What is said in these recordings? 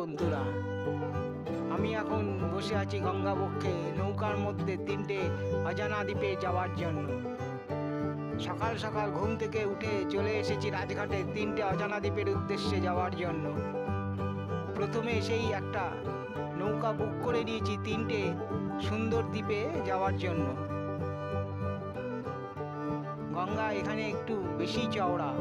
বন্ধুরা, আমি এখন বসে আছি গঙ্গা বক্ষে নৌকার মধ্যে 3টে অজানা দ্বীপে যাওয়ার জন্য। সকাল সকাল ঘুম থেকে উঠে চলে এসেছি রাজঘাটে 3টে অজানা দ্বীপের উদ্দেশ্যে যাওয়ার জন্য। প্রথমে সেই একটা নৌকা বুক করে নিয়েছি 3টে সুন্দর দ্বীপে যাওয়ার জন্য। গঙ্গা এখানে একটু বেশি চওড়া।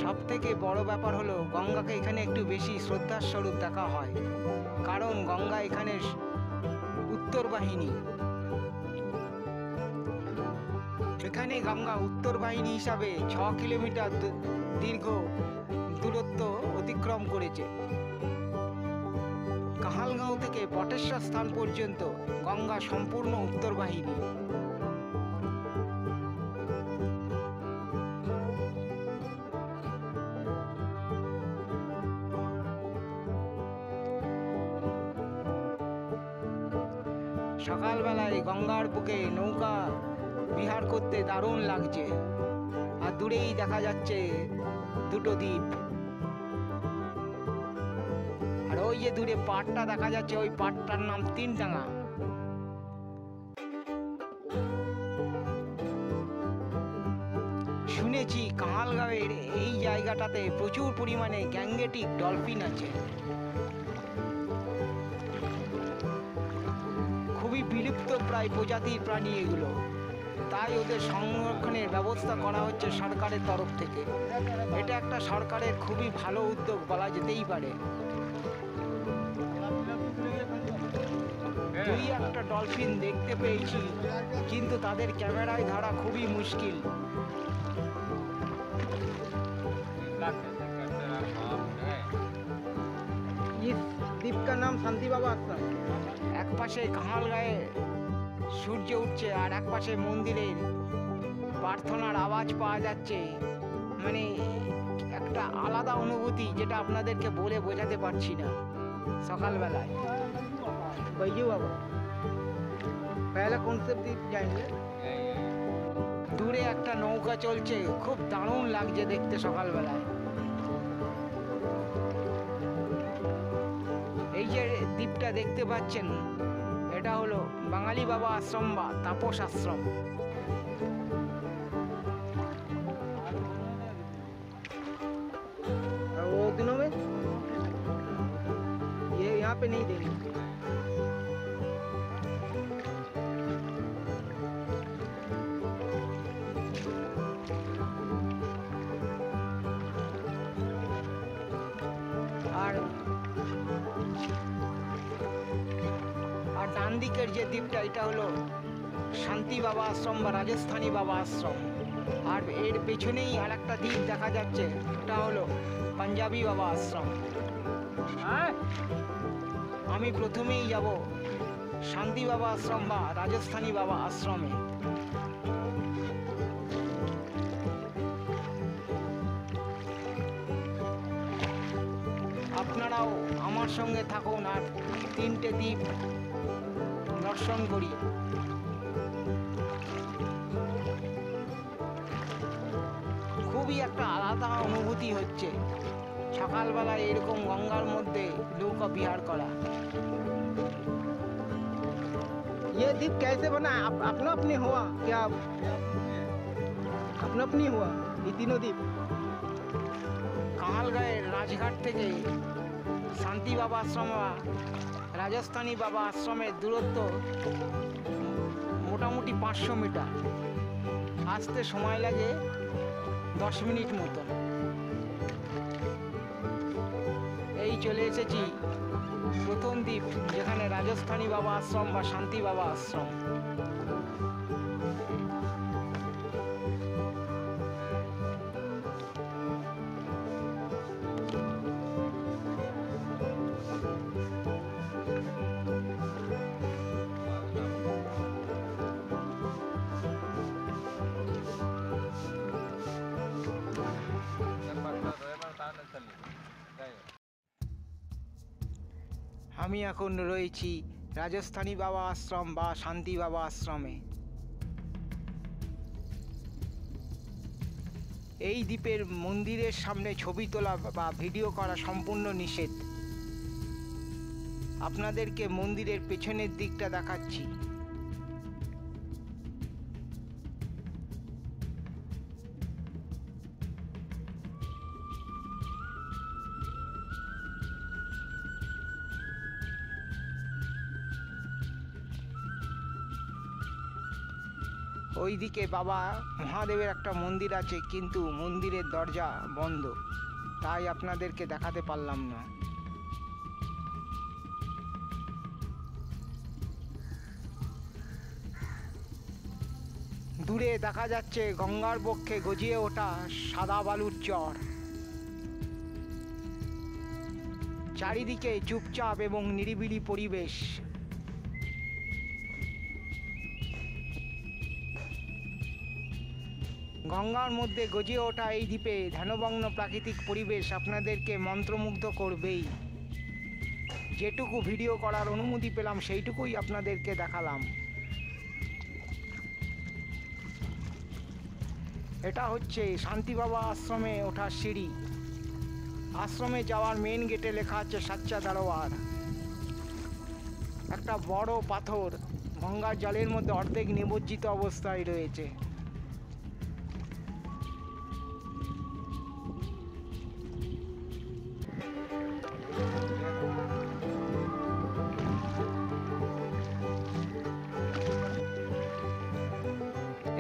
সব থেকে বড় ব্যাপার হলো গঙ্গাকে এখানে একটু বেশি শ্রদ্ধার স্বরূপ দেখা হয়, কারণ গঙ্গা এখানে উত্তর বাহিনী। এখানে গঙ্গা উত্তর বাহিনী হিসাবে 6 কিলোমিটার দীর্ঘ দূরত্ব অতিক্রম করেছে। কাহালগাঁও থেকে বটেশ্বর স্থান পর্যন্ত গঙ্গা সম্পূর্ণ উত্তর বাহিনী। সকালবেলায় গঙ্গার বুকে নৌকা বিহার করতে দারুণ লাগছে। আর দূরেই দেখা যাচ্ছে 2টো দ্বীপ। আর ওই যে দূরে পাড়টা দেখা যাচ্ছে, ওই পাড়টার নাম তিনডাঙ্গা। শুনেছি কাহালগাঁওয়ের এই জায়গাটাতে প্রচুর পরিমাণে গ্যাঙ্গেটিক ডলফিন আছে। খুবই বিলুপ্ত প্রায় প্রজাতির প্রাণী এগুলো, তাই ওদের সংরক্ষণের ব্যবস্থা করা হচ্ছে সরকারের তরফ থেকে। এটা একটা সরকারের খুবই ভালো উদ্যোগ বলা যেতেই পারে। 2-1টা ডলফিন দেখতে পেয়েছি, কিন্তু তাদের ক্যামেরায় ধরা খুবই মুশকিল। इस দ্বীপ का नाम শান্তি বাবা আশ্রম। এক পাশে কাহালগাঁয়ে সূর্য উঠছে আর এক পাশে মন্দিরের প্রার্থনার আওয়াজ পাওয়া যাচ্ছে। মানে একটা আলাদা অনুভূতি, যেটা আপনাদেরকে বলে বোঝাতে পারছি না। সকালবেলায় बैजू बाबा पहला कौन से द्वीप जाएंगे? দূরে একটা নৌকা চলছে, খুব দারুণ লাগছে দেখতে সকালবেলায়। এই যে দ্বীপটা দেখতে পাচ্ছেন, এটা হলো বাঙালি বাবা আশ্রম বা তাপস আশ্রম। और वो दिनों में ये यहाँ पे नहीं देंगे। আর ডান দিকের যে দ্বীপটা, এটা হলো শান্তি বাবা আশ্রম বা রাজস্থানী বাবা আশ্রম। আর এর পেছনেই আর একটা দ্বীপ দেখা যাচ্ছে, এটা হলো পাঞ্জাবি বাবা আশ্রম। আমি প্রথমেই যাব শান্তি বাবা আশ্রম বা রাজস্থানী বাবা আশ্রমে। আপনারাও আমার সঙ্গে থাকুন আর 3টে দ্বীপ দর্শন করি। খুবই একটা আলাদা অনুভূতি হচ্ছে সকালবেলায় এরকম গঙ্গার মধ্যে নৌকা বিহার করা। ये द्वीप कैसे बना? अपना अपनी हुआ क्या? अपना अपनी हुआ ये तीनों द्वीप? কাহালগাঁয়ের রাজঘাট থেকে শান্তি বাবা আশ্রম বা রাজস্থানী বাবা আশ্রমের দূরত্ব মোটামুটি 500 মিটার। আসতে সময় লাগে 10 মিনিট মতন। এই চলে এসেছি প্রথম দ্বীপ, যেখানে রাজস্থানী বাবা আশ্রম বা শান্তি বাবা আশ্রম। আমি এখন রয়েছি রাজস্থানী বাবা আশ্রম বা শান্তি বাবা আশ্রমে। এই দ্বীপের মন্দিরের সামনে ছবি তোলা বা ভিডিও করা সম্পূর্ণ নিষেধ। আপনাদেরকে মন্দিরের পেছনের দিকটা দেখাচ্ছি। ওইদিকে বাবা মহাদেবের একটা মন্দির আছে, কিন্তু মন্দিরের দরজা বন্ধ, তাই আপনাদেরকে দেখাতে পারলাম না। দূরে দেখা যাচ্ছে গঙ্গার বক্ষে গজিয়ে ওঠা সাদা বালুর চর। চারিদিকে চুপচাপ এবং নিরিবিলি পরিবেশ। গঙ্গার মধ্যে গজিয়ে ওঠা এই দ্বীপে ধ্যানমগ্ন প্রাকৃতিক পরিবেশ আপনাদেরকে মন্ত্রমুগ্ধ করবেই। যেটুকু ভিডিও করার অনুমতি পেলাম সেইটুকুই আপনাদেরকে দেখালাম। এটা হচ্ছে শান্তি বাবা আশ্রমে ওঠার সিঁড়ি। আশ্রমে যাওয়ার মেন গেটে লেখা আছে সাচ্চা দারোয়ার। একটা বড় পাথর গঙ্গার জলের মধ্যে অর্ধেক নিমজ্জিত অবস্থায় রয়েছে।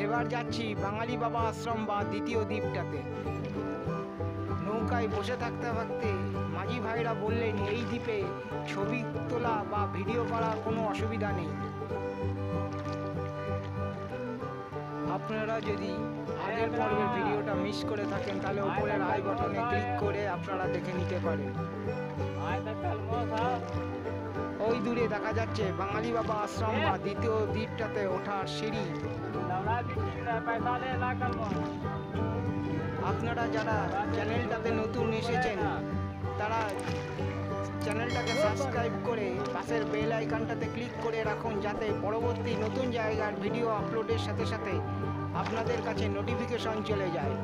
এবার যাচ্ছি বাঙালি বাবা আশ্রম বা দ্বিতীয় দ্বীপটাতে। নৌকায় বসে থাকতে থাকতে মাঝি ভাইরা বললেন এই দ্বীপে ছবি তোলা বা ভিডিও করার কোনো অসুবিধা নেই। আপনারা যদি আগের পর্বের ভিডিওটা মিস করে থাকেন তাহলে উপরের আই বাটনে ক্লিক করে আপনারা দেখে নিতে পারেন। ওই দূরে দেখা যাচ্ছে বাঙালি বাবা আশ্রম বা দ্বিতীয় দ্বীপটাতে ওঠার সিঁড়ি। আপনারা যারা চ্যানেলটাতে নতুন এসেছেন তারা চ্যানেলটাকে সাবস্ক্রাইব করে পাশের বেল আইকনটাতে ক্লিক করে রাখুন, যাতে পরবর্তী নতুন জায়গার ভিডিও আপলোডের সাথে সাথে আপনাদের কাছে নোটিফিকেশন চলে যায়।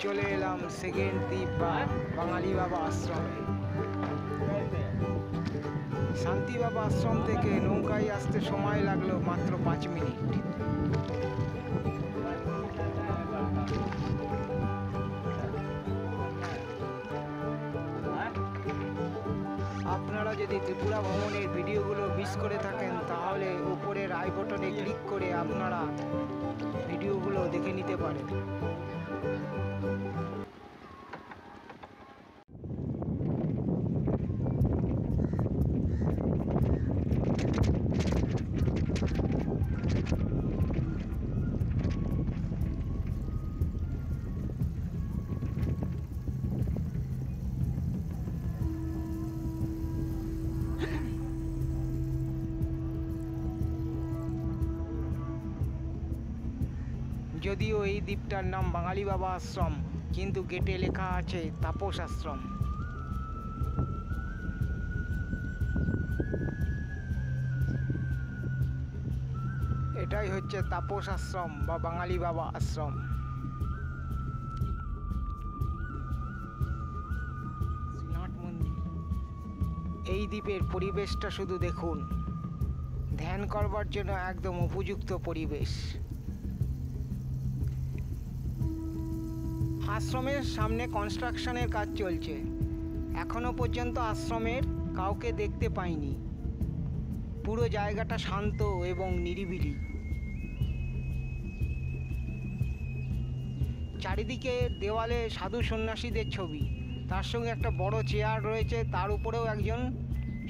চলে এলাম সেকেন্ড দ্বীপ বা বাঙালি বাবা আশ্রমে। শান্তি বাবা আশ্রম থেকে নৌকায় আসতে সময় লাগলো মাত্র 5 মিনিট। আপনারা যদি ত্রিপুরা ভ্রমণের ভিডিওগুলো মিস করে থাকেন তাহলে উপরের আই বাটনে ক্লিক করে আপনারা ভিডিওগুলো দেখে নিতে পারেন। যদিও এই দ্বীপটার নাম বাঙালি বাবা আশ্রম, কিন্তু গেটে লেখা আছে তাপস আশ্রম। এটাই হচ্ছে তাপস আশ্রম বা বাঙালি বাবা আশ্রম। এই দ্বীপের পরিবেশটা শুধু দেখুন, ধ্যান করবার জন্য একদম উপযুক্ত পরিবেশ। আশ্রমের সামনে কনস্ট্রাকশনের কাজ চলছে। এখনো পর্যন্ত আশ্রমের কাউকে দেখতে পাইনি। পুরো জায়গাটা শান্ত এবং নিরিবিলি। চারিদিকে দেওয়ালে সাধু সন্ন্যাসীদের ছবি, তার সঙ্গে একটা বড় চেয়ার রয়েছে, তার উপরেও একজন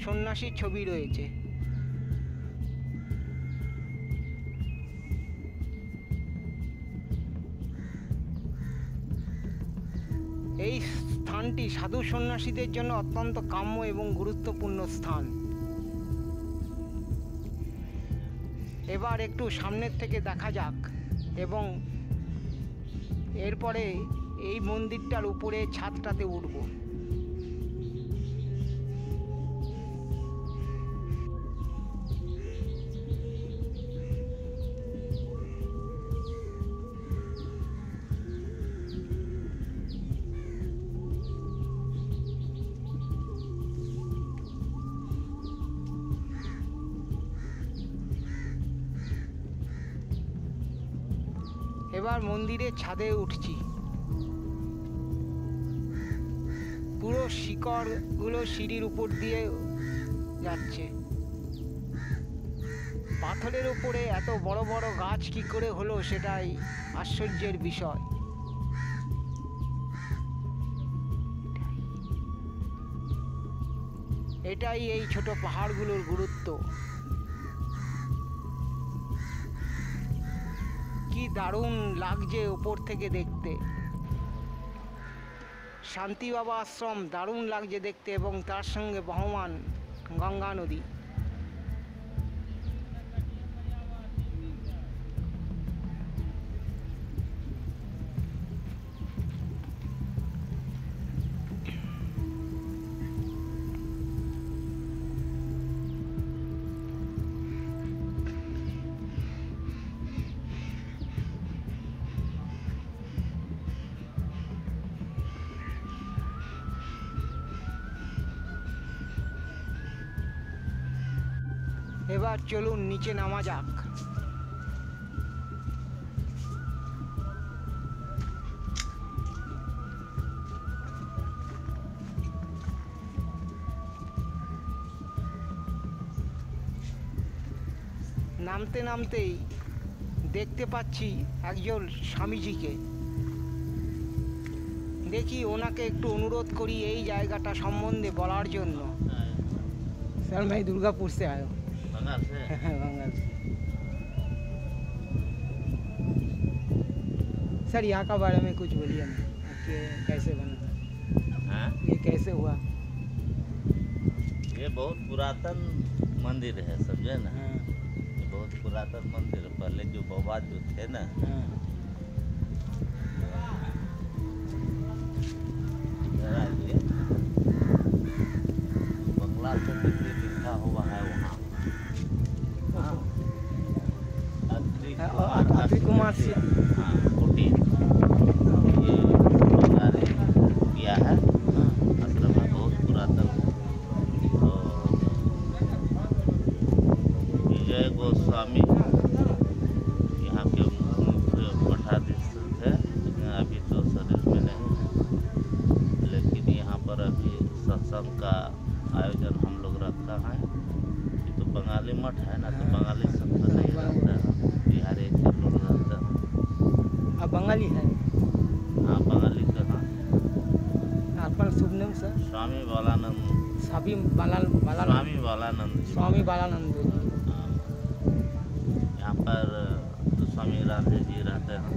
সন্ন্যাসীর ছবি রয়েছে। এই স্থানটি সাধু সন্ন্যাসীদের জন্য অত্যন্ত কাম্য এবং গুরুত্বপূর্ণ স্থান। এবার একটু সামনের থেকে দেখা যাক এবং এরপরে এই মন্দিরটার উপরে ছাদটাতে উঠব। এবার মন্দিরের ছাদে উঠছি। পুরো শিকড়গুলো সিঁড়ির উপর দিয়ে যাচ্ছে। পাথরের উপরে এত বড় বড় গাছ কি করে হলো সেটাই আশ্চর্যের বিষয়। এটাই এই ছোট পাহাড়গুলোর গুরুত্ব। কি দারুণ লাগছে উপর থেকে দেখতে। শান্তি বাবা আশ্রম দারুণ লাগছে দেখতে, এবং তার সঙ্গে বহমান গঙ্গা নদী। এবার চলুন নিচে নামা যাক। নামতে নামতেই দেখতে পাচ্ছি একজন স্বামীজিকে। দেখি ওনাকে একটু অনুরোধ করি এই জায়গাটা সম্বন্ধে বলার জন্য। স্যার, मैं दुर्गापुर से आया हूँ। बंगाल से? बंगाल से। सर, यहाँ का बारे में कुछ बोलिए ना कि कैसे बना, हाँ? ये कैसे हुआ? ये बहुत पुरातन मंदिर है, समझे ना? हाँ, ये बहुत पुरातन मंदिर है। पहले जो बाबा जो थे ना, हाँ, जरा ये बंगला से देखिए लिखा हुआ है वहाँ। हाँ, अत्रि कुमार से। हाँ, कुटीर ये बंगाली किया है। हाँ, आश्रम है बहुत पुरातन। तो विजय गोस्वामी यहाँ के मुख्य मठाधीश थे, लेकिन अभी तो शरीर में नहीं है। लेकिन यहाँ पर अभी सत्संग का आयोजन हम लोग रखा है। ये तो बंगाली मठ है ना, तो बंगाली संत नहीं रहता है, बिहारी के लोग रहते हैं। आप बंगाली है? हाँ, बंगाली कहाँ? आपका शुभ नाम सर? स्वामी बालानंद। स्वामी बालानंद। स्वामी बालानंद जी। स्वामी बालानंद। हाँ। यहाँ पर स्वामी राधे जी रहते हैं।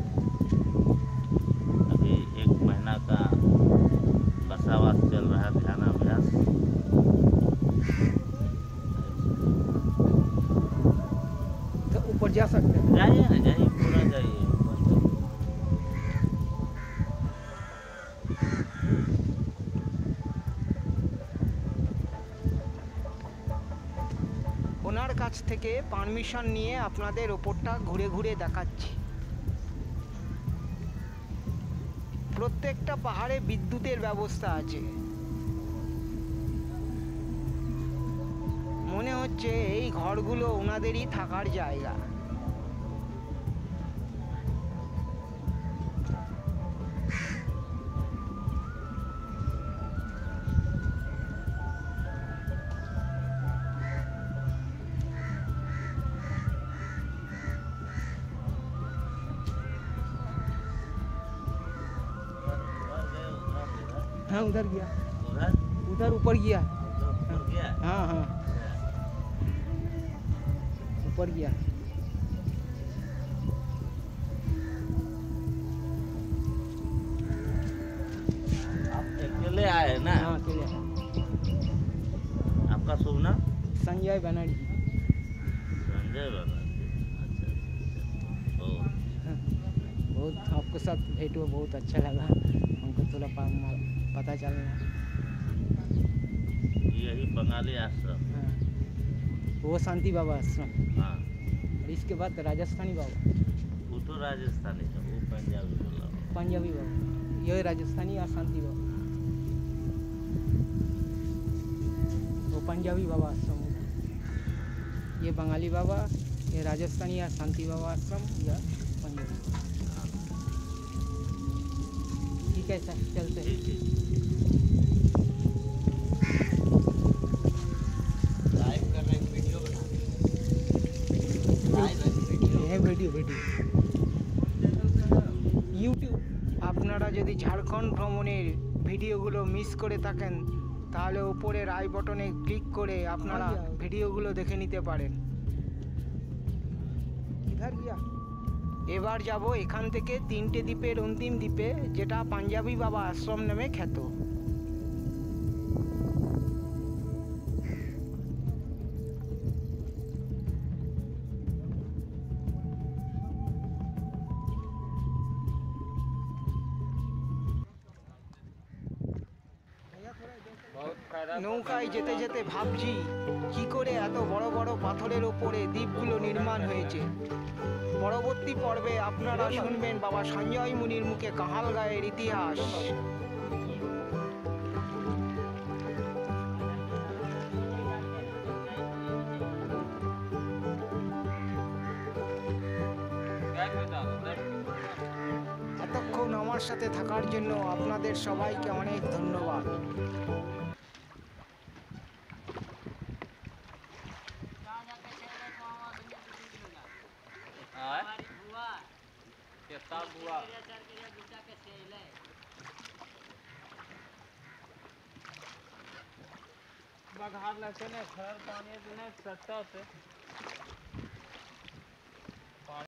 अभी 1 महीना का बसावास चल रहा है, ध्यानाभ्यास। तो ऊपर जा सकते हैं? जाइए ना, जाइए, पूरा जाइए। ওনার কাছ থেকে পারমিশন নিয়ে আপনাদের ওপরটা ঘুরে ঘুরে দেখাচ্ছি। প্রত্যেকটা পাহাড়ে বিদ্যুতের ব্যবস্থা আছে। মনে হচ্ছে এই ঘরগুলো ওনাদেরই থাকার জায়গা। हाँ, उधर गया, उधर उधर ऊपर गया। ऊपर गया। हाँ हाँ, ऊपर गया। आप अकेले आए ना? हाँ, अकेले। आपका शुभ नाम? संजय बनर्जी। संजय बनर्जी। अच्छा, अच्छा। ओ, बहुत आपके साथ भेंट हुआ, बहुत अच्छा लगा हमको थोड़ा पता चलना। यही बंगाली आश्रम। हाँ, वो शांति बाबा आश्रम। हाँ, और इसके बाद राजस्थानी बाबा, वो तो राजस्थानी है, वो पंजाबी बोला। पंजाबी बाबा, ये राजस्थानी और शांति बाबा, वो पंजाबी बाबा आश्रम होगा। ये बंगाली बाबा, ये राजस्थानी या शांति बाबा आश्रम या पंजाबी। ठीक है सर, चलते हैं। ठीक है। Video YouTube. আপনারা যদি ঝাড়খণ্ড ভ্রমণের ভিডিওগুলো মিস করে থাকেন তাহলে উপরের আই বটনে ক্লিক করে আপনারা ভিডিওগুলো দেখে নিতে পারেন। এবার যাব এখান থেকে 3টে দ্বীপের অন্তিম দ্বীপে, যেটা পাঞ্জাবি বাবা আশ্রম নামে খ্যাত। নৌকায় যেতে যেতে ভাবছি কি করে এত বড় বড় পাথরের ওপরে দ্বীপগুলো নির্মাণ হয়েছে। পরবর্তী পর্বে আপনারা শুনবেন বাবা সঞ্জয় মুনির মুখে কাহালগাঁয়ের ইতিহাস। এতক্ষণ আমার সাথে থাকার জন্য আপনাদের সবাইকে অনেক ধন্যবাদ। बघार लगते ने खर पानी से सट्टा से